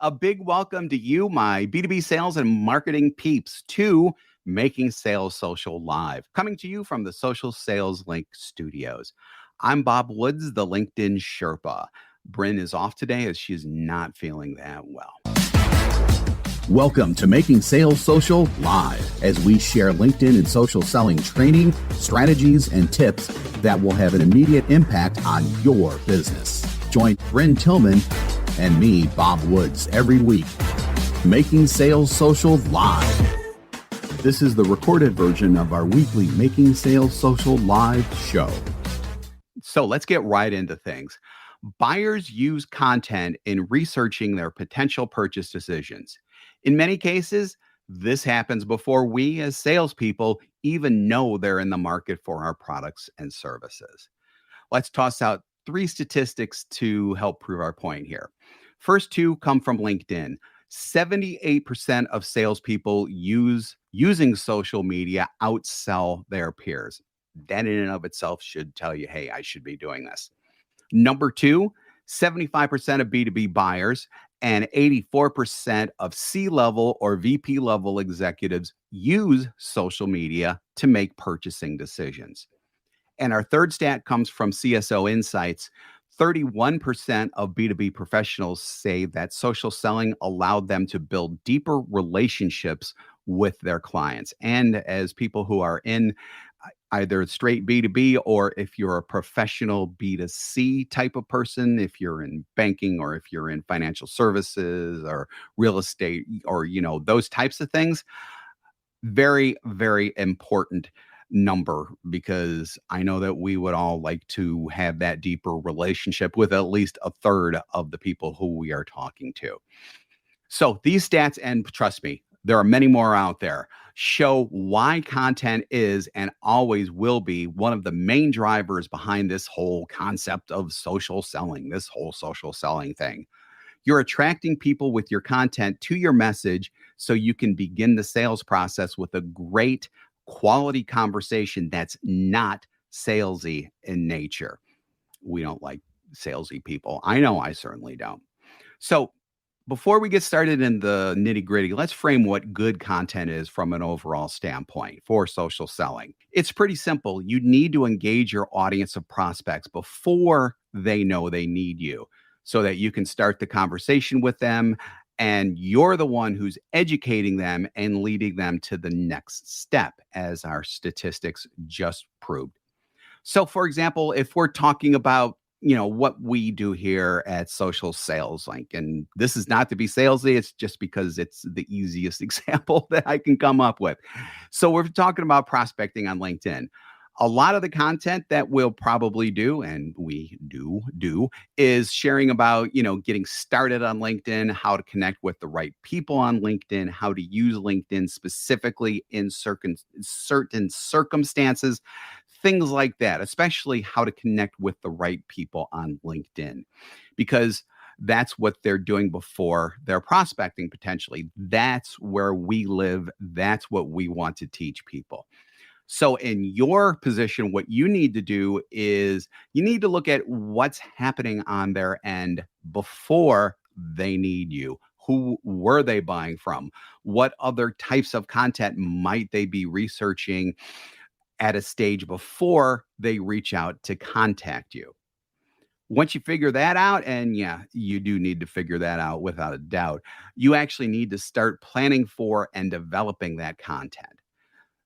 A big welcome to you, my B2B sales and marketing peeps, to Making Sales Social Live, coming to you from the Social Sales Link Studios. I'm Bob Woods, the LinkedIn Sherpa. Bryn is off today as she's not feeling that well. Welcome to Making Sales Social Live, as we share LinkedIn and social selling training, strategies, and tips that will have an immediate impact on your business. Join Bryn Tillman and me, Bob Woods, every week. Making Sales Social Live. This is the recorded version of our weekly Making Sales Social Live show. So let's get right into things. Buyers use content in researching their potential purchase decisions. In many cases, this happens before we as salespeople even know they're in the market for our products and services. Let's toss out 3 statistics to help prove our point here. First 2 come from LinkedIn. 78% of salespeople using social media outsell their peers. That in and of itself should tell you, hey, I should be doing this. Number 2, 75% of B2B buyers and 84% of C-level or VP level executives use social media to make purchasing decisions. And our third stat comes from CSO Insights. 31% of B2B professionals say that social selling allowed them to build deeper relationships with their clients. And as people who are in either straight B2B, or if you're a professional B2C type of person, if you're in banking or if you're in financial services or real estate or, those types of things, very, very important number, because I know that we would all like to have that deeper relationship with at least a third of the people who we are talking to. So these stats, and trust me, there are many more out there, show why content is and always will be one of the main drivers behind this whole concept of social selling, this whole social selling thing. You're attracting people with your content to your message so you can begin the sales process with a great quality conversation that's not salesy in nature. We don't like salesy people. I know I certainly don't. So before we get started in the nitty-gritty, let's frame what good content is from an overall standpoint for social selling. It's pretty simple. You need to engage your audience of prospects before they know they need you, so that you can start the conversation with them, and you're the one who's educating them and leading them to the next step, as our statistics just proved. So, for example, if we're talking about what we do here at Social Sales Link, and this is not to be salesy, it's just because it's the easiest example that I can come up with. So we're talking about prospecting on LinkedIn. A lot of the content that we'll probably do, and we do, is sharing about, getting started on LinkedIn, how to connect with the right people on LinkedIn, how to use LinkedIn specifically in certain circumstances, things like that, especially how to connect with the right people on LinkedIn, because that's what they're doing before they're prospecting potentially. That's where we live. That's what we want to teach people. So in your position, what you need to do is you need to look at what's happening on their end before they need you. Who were they buying from? What other types of content might they be researching at a stage before they reach out to contact you? Once you figure that out, and yeah, you do need to figure that out without a doubt, you actually need to start planning for and developing that content.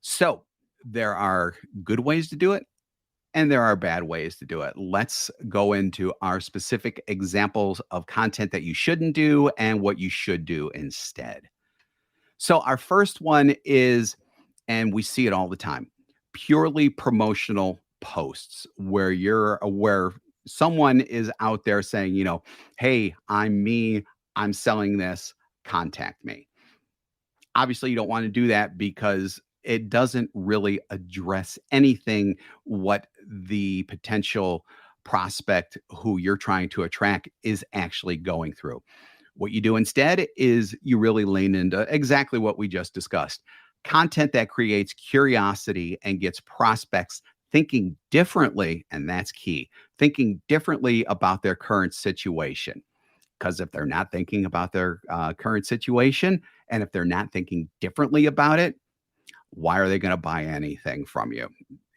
So there are good ways to do it, and there are bad ways to do it. Let's go into our specific examples of content that you shouldn't do and what you should do instead. So our first one is, and we see it all the time, purely promotional posts where someone is out there saying, hey, I'm me, I'm selling this, contact me. Obviously, you don't want to do that because it doesn't really address anything what the potential prospect who you're trying to attract is actually going through. What you do instead is you really lean into exactly what we just discussed. Content that creates curiosity and gets prospects thinking differently, and that's key, thinking differently about their current situation. Because if they're not thinking about their current situation, and if they're not thinking differently about it, why are they going to buy anything from you?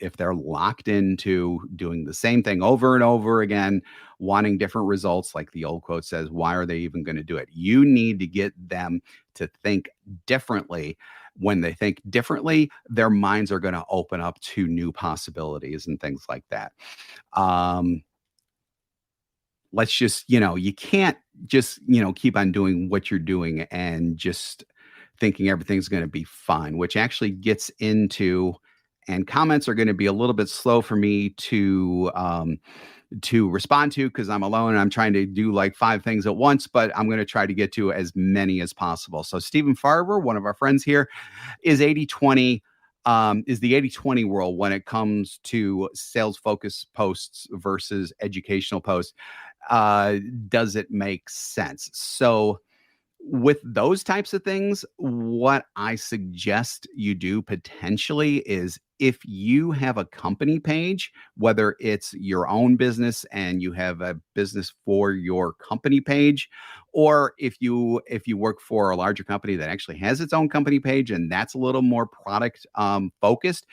If they're locked into doing the same thing over and over again, wanting different results, like the old quote says, why are they even going to do it? You need to get them to think differently. When they think differently, their minds are going to open up to new possibilities and things like that. Let's just, you can't just, keep on doing what you're doing and just thinking everything's going to be fine, which actually gets into, and comments are going to be a little bit slow for me to respond to because I'm alone and I'm trying to do like 5 things at once, but I'm going to try to get to as many as possible. So Stephen Farber, one of our friends here, is 80/20. Is the 80/20 rule when it comes to sales focused posts versus educational posts. Does it make sense? So with those types of things, what I suggest you do potentially is if you have a company page, whether it's your own business and you have a business for your company page, or if you work for a larger company that actually has its own company page and that's a little more product focused,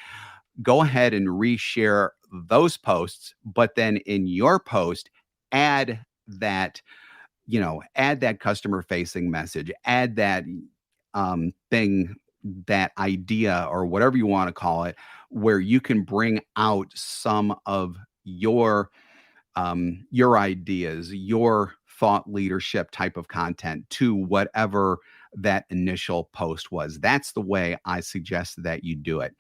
go ahead and reshare those posts, but then in your post, add that add that customer facing message, add that thing, that idea or whatever you want to call it, where you can bring out some of your ideas, your thought leadership type of content to whatever that initial post was. That's the way I suggest that you do it.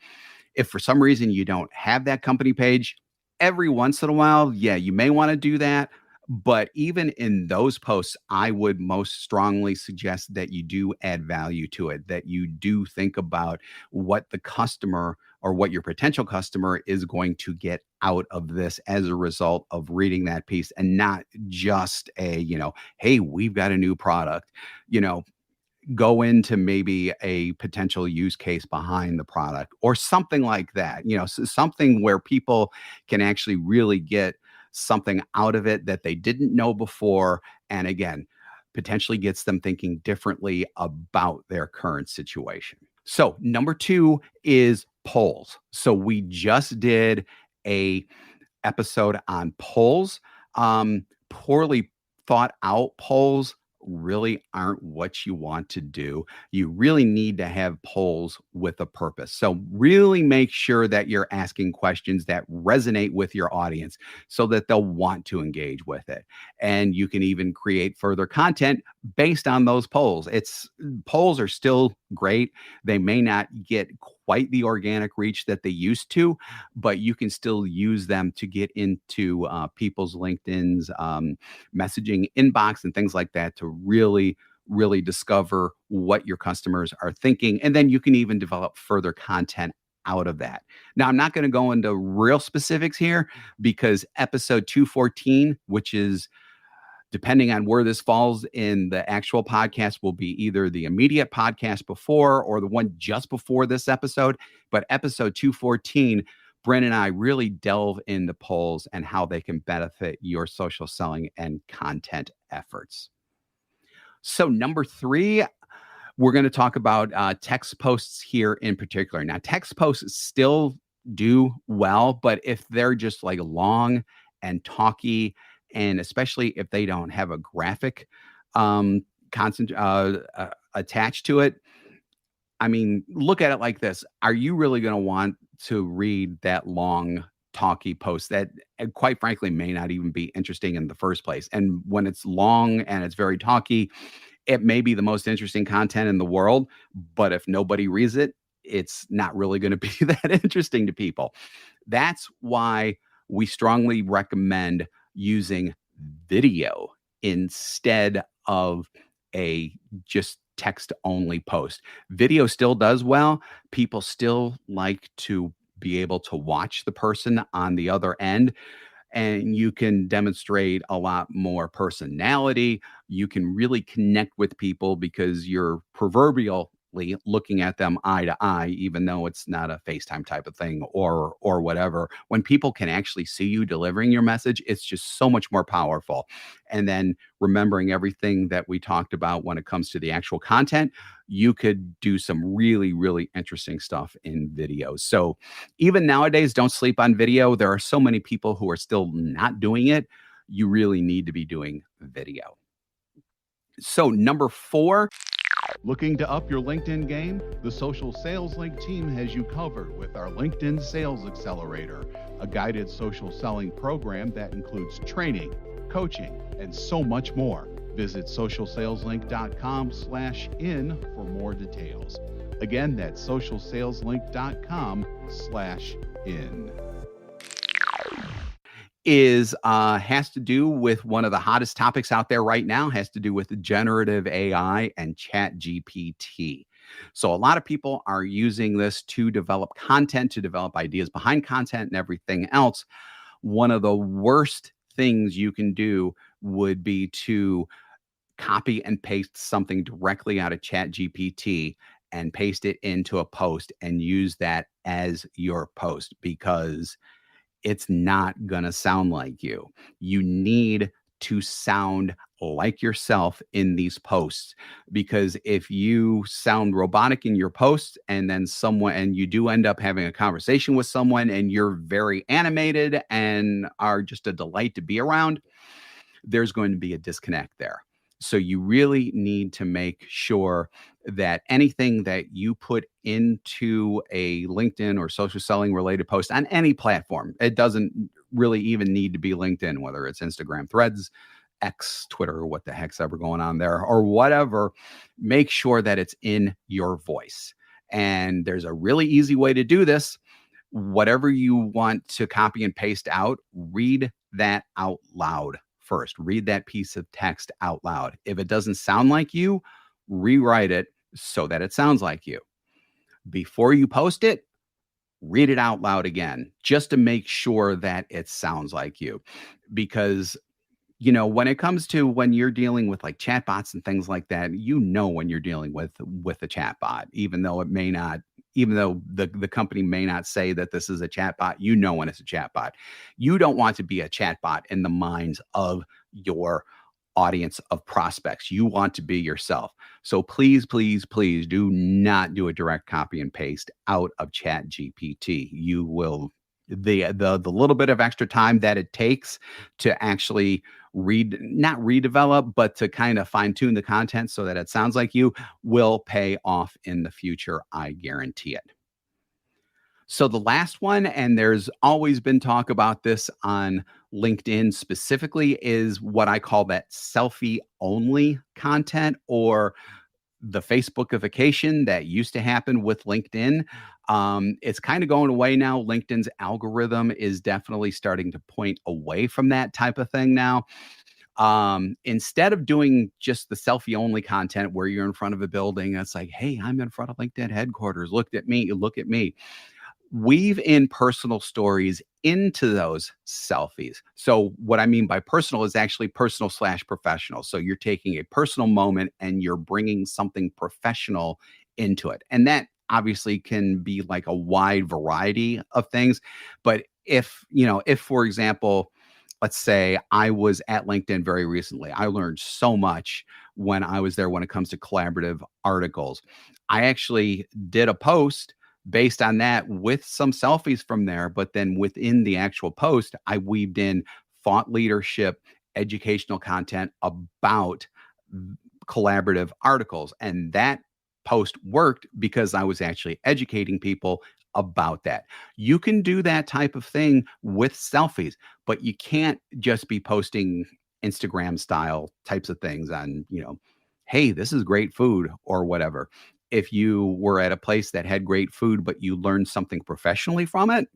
If for some reason you don't have that company page, every once in a while, yeah, you may want to do that. But even in those posts, I would most strongly suggest that you do add value to it, that you do think about what the customer or what your potential customer is going to get out of this as a result of reading that piece, and not just hey, we've got a new product. Go into maybe a potential use case behind the product or something like that, something where people can actually really get something out of it that they didn't know before. And again, potentially gets them thinking differently about their current situation. So number 2 is polls. So we just did a episode on polls. Poorly thought out polls really aren't what you want to do. You really need to have polls with a purpose. So really make sure that you're asking questions that resonate with your audience so that they'll want to engage with it. And you can even create further content based on those polls. Polls are still great. They may not get quite the organic reach that they used to, but you can still use them to get into people's LinkedIn's messaging inbox and things like that to really discover what your customers are thinking. And then you can even develop further content out of that. Now, I'm not going to go into real specifics here because episode 214, which is, depending on where this falls in the actual podcast, will be either the immediate podcast before or the one just before this episode. But episode 214, Brent and I really delve into polls and how they can benefit your social selling and content efforts. So number 3, we're going to talk about text posts here in particular. Now, text posts still do well, but if they're just like long and talky, and especially if they don't have a graphic attached to it, I mean, look at it like this. Are you really going to want to read that long, talky post that, quite frankly, may not even be interesting in the first place? And when it's long and it's very talky, it may be the most interesting content in the world, but if nobody reads it, it's not really going to be that interesting to people. That's why we strongly recommend using video instead of a just text only post. Video still does well. People still like to be able to watch the person on the other end, and you can demonstrate a lot more personality. You can really connect with people because your proverbial immediately looking at them eye to eye, even though it's not a FaceTime type of thing or whatever. When people can actually see you delivering your message, it's just so much more powerful. And then remembering everything that we talked about when it comes to the actual content, you could do some really, really interesting stuff in videos. So even nowadays, don't sleep on video. There are so many people who are still not doing it. You really need to be doing video. So number 4, Looking to up your LinkedIn game? The Social Sales Link team has you covered with our LinkedIn Sales Accelerator, a guided social selling program that includes training, coaching, and so much more. Visit socialsaleslink.com/in for more details. Again, that's socialsaleslink.com/in. has to do with one of the hottest topics out there right now, has to do with generative AI and Chat GPT. So a lot of people are using this to develop content, to develop ideas behind content and everything else. One of the worst things you can do would be to copy and paste something directly out of Chat GPT and paste it into a post and use that as your post, because it's not going to sound like you. You need to sound like yourself in these posts, because if you sound robotic in your posts and then you do end up having a conversation with someone and you're very animated and are just a delight to be around, there's going to be a disconnect there. So you really need to make sure that anything that you put into a LinkedIn or social selling related post on any platform, it doesn't really even need to be LinkedIn, whether it's Instagram, Threads, X, Twitter, what the heck's ever going on there, or whatever, make sure that it's in your voice. And there's a really easy way to do this. Whatever you want to copy and paste out, read that out loud first. Read that piece of text out loud. If it doesn't sound like you, rewrite it so that it sounds like you. Before you post it, read it out loud again, just to make sure that it sounds like you. Because, when it comes to when you're dealing with like chatbots and things like that, when you're dealing with a chatbot, even though the company may not say that this is a chatbot, when it's a chatbot. You don't want to be a chatbot in the minds of your audience of prospects. You want to be yourself. So please, please, please do not do a direct copy and paste out of Chat GPT. You will, the little bit of extra time that it takes to actually not redevelop, but to kind of fine tune the content so that it sounds like you, will pay off in the future. I guarantee it. So the last one, and there's always been talk about this on LinkedIn specifically, is what I call that selfie only content, or the Facebookification that used to happen with LinkedIn. It's kind of going away now. LinkedIn's algorithm is definitely starting to point away from that type of thing now. Instead of doing just the selfie only content where you're in front of a building, it's like, hey, I'm in front of LinkedIn headquarters. Look at me. Weave in personal stories into those selfies. So what I mean by personal is actually personal/professional. So you're taking a personal moment and you're bringing something professional into it. And that obviously can be like a wide variety of things. But if for example, let's say I was at LinkedIn very recently, I learned so much when I was there when it comes to collaborative articles. I actually did a post based on that with some selfies from there, but then within the actual post, I weaved in thought leadership, educational content about collaborative articles. And that post worked because I was actually educating people about that. You can do that type of thing with selfies, but you can't just be posting Instagram style types of things on, hey, this is great food or whatever. If you were at a place that had great food, but you learned something professionally from it,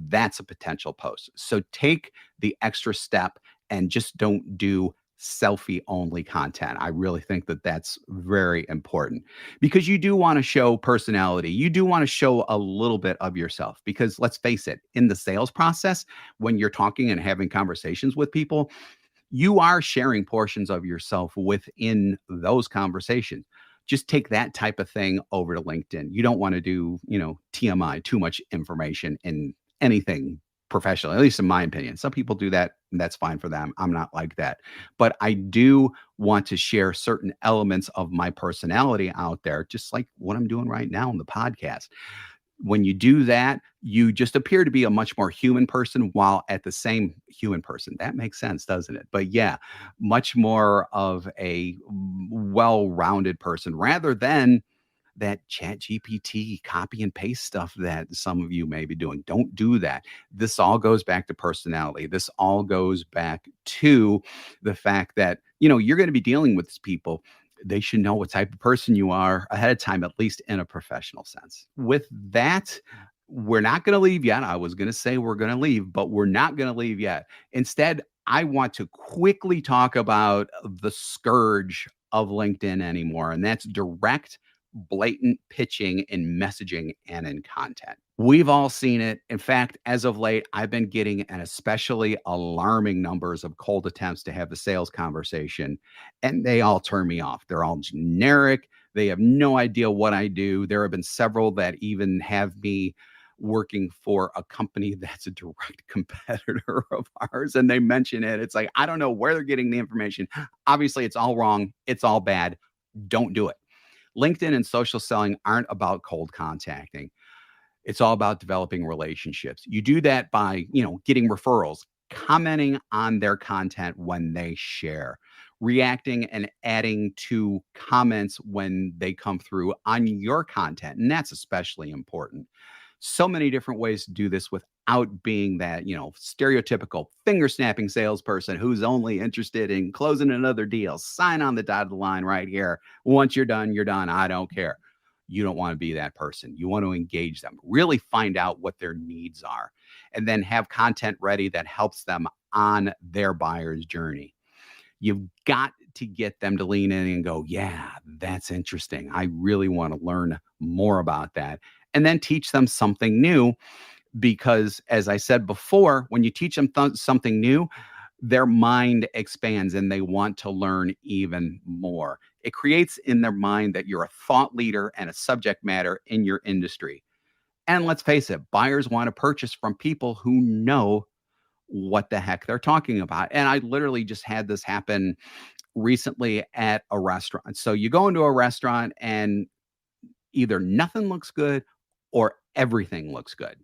that's a potential post. So take the extra step and just don't do selfie only content. I really think that that's very important, because you do want to show personality. You do want to show a little bit of yourself, because let's face it, in the sales process, when you're talking and having conversations with people, you are sharing portions of yourself within those conversations. just take that type of thing over to LinkedIn. You don't want to do, TMI, too much information in anything professional, at least in my opinion. Some people do that, and that's fine for them. I'm not like that. But I do want to share certain elements of my personality out there, just like what I'm doing right now on the podcast. When you do that, you just appear to be a much more human person while at the same human person. That makes sense, doesn't it? But yeah, much more of a well-rounded person rather than that chat GPT copy and paste stuff that some of you may be doing. Don't do that. This all goes back to personality. This all goes back to the fact that, you're going to be dealing with these people. They should know what type of person you are ahead of time, at least in a professional sense. With that, we're not going to leave yet. I was going to say we're going to leave, but we're not going to leave yet. Instead, I want to quickly talk about the scourge of LinkedIn anymore, and that's direct, blatant pitching in messaging and in content. We've all seen it. In fact, as of late, I've been getting an especially alarming numbers of cold attempts to have the sales conversation, and they all turn me off. They're all generic. They have no idea what I do. There have been several that even have me working for a company that's a direct competitor of ours, and they mention it. It's like, I don't know where they're getting the information. Obviously, it's all wrong. It's all bad. Don't do it. LinkedIn and social selling aren't about cold contacting. It's all about developing relationships. You do that by, getting referrals, commenting on their content when they share, reacting and adding to comments when they come through on your content. And that's especially important. So many different ways to do this without being that, stereotypical finger snapping salesperson who's only interested in closing another deal. Sign on the dotted line right here. Once you're done, you're done. I don't care. You don't want to be that person. You want to engage them, really find out what their needs are, and then have content ready that helps them on their buyer's journey. You've got to get them to lean in and go, yeah, that's interesting. I really want to learn more about that. And then teach them something new, because as I said before, when you teach them something new, their mind expands and they want to learn even more. It creates in their mind that you're a thought leader and a subject matter in your industry. And let's face it, buyers want to purchase from people who know what the heck they're talking about. And I literally just had this happen recently at a restaurant. So you go into a restaurant and either nothing looks good or everything looks good,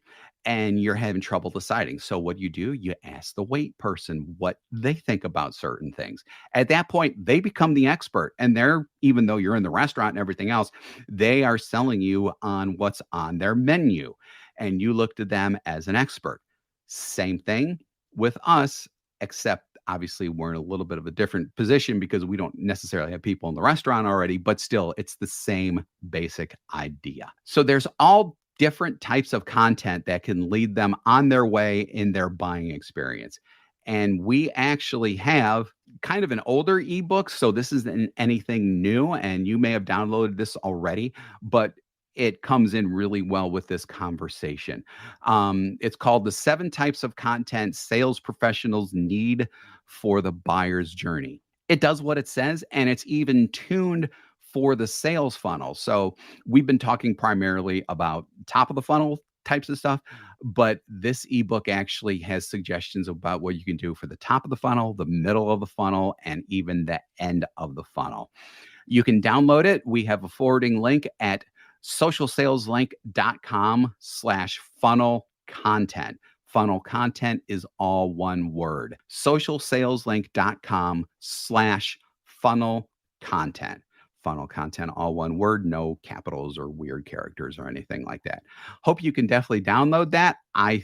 and you're having trouble deciding. So what do? You ask the wait person what they think about certain things. At that point, they become the expert, and even though you're in the restaurant and everything else, they are selling you on what's on their menu, and you look to them as an expert. Same thing with us, except obviously we're in a little bit of a different position because we don't necessarily have people in the restaurant already, but still it's the same basic idea. So there's all different types of content that can lead them on their way in their buying experience. And we actually have kind of an older ebook. So this isn't anything new, and you may have downloaded this already, but it comes in really well with this conversation. It's called The 7 Types of Content Sales Professionals Need for the Buyer's Journey. It does what it says, and it's even tuned for the sales funnel. So we've been talking primarily about top of the funnel types of stuff, but this ebook actually has suggestions about what you can do for the top of the funnel, the middle of the funnel, and even the end of the funnel. You can download it. We have a forwarding link at socialsaleslink.com/funnel content. Funnel content is all one word. Socialsaleslink.com/funnel content. Funnel content, all one word, no capitals or weird characters or anything like that. Hope you can definitely download that. A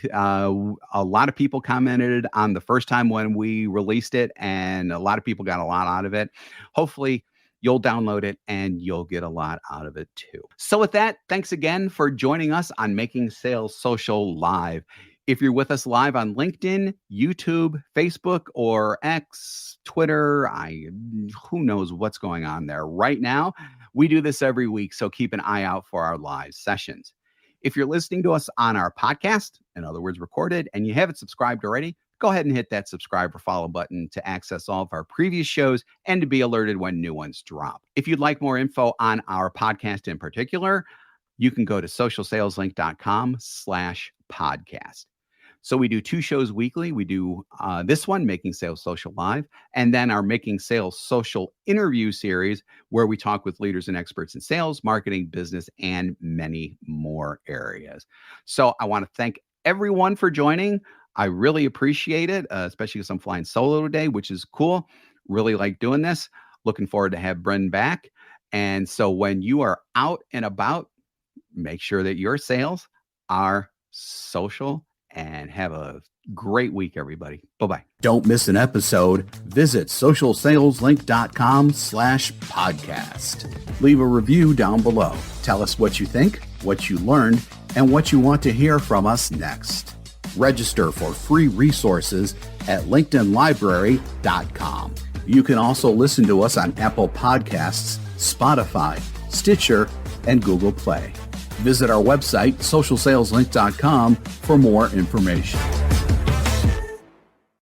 lot of people commented on the first time when we released it, and a lot of people got a lot out of it. Hopefully you'll download it and you'll get a lot out of it too. So with that, thanks again for joining us on Making Sales Social Live. If you're with us live on LinkedIn, YouTube, Facebook, or X, Twitter, who knows what's going on there right now. We do this every week, so keep an eye out for our live sessions. If you're listening to us on our podcast, in other words, recorded, and you haven't subscribed already, go ahead and hit that subscribe or follow button to access all of our previous shows and to be alerted when new ones drop. If you'd like more info on our podcast in particular, you can go to socialsaleslink.com/podcast. So we do 2 shows weekly. We do this one, Making Sales Social Live, and then our Making Sales Social interview series, where we talk with leaders and experts in sales, marketing, business, and many more areas. So I want to thank everyone for joining. I really appreciate it, especially because I'm flying solo today, which is cool. Really like doing this. Looking forward to have Bren back. And so when you are out and about, make sure that your sales are social, and have a great week, everybody. Bye-bye. Don't miss an episode. Visit socialsaleslink.com/podcast. Leave a review down below. Tell us what you think, what you learned, and what you want to hear from us next. Register for free resources at linkedinlibrary.com. You can also listen to us on Apple Podcasts, Spotify, Stitcher, and Google Play. Visit our website, socialsaleslink.com, for more information.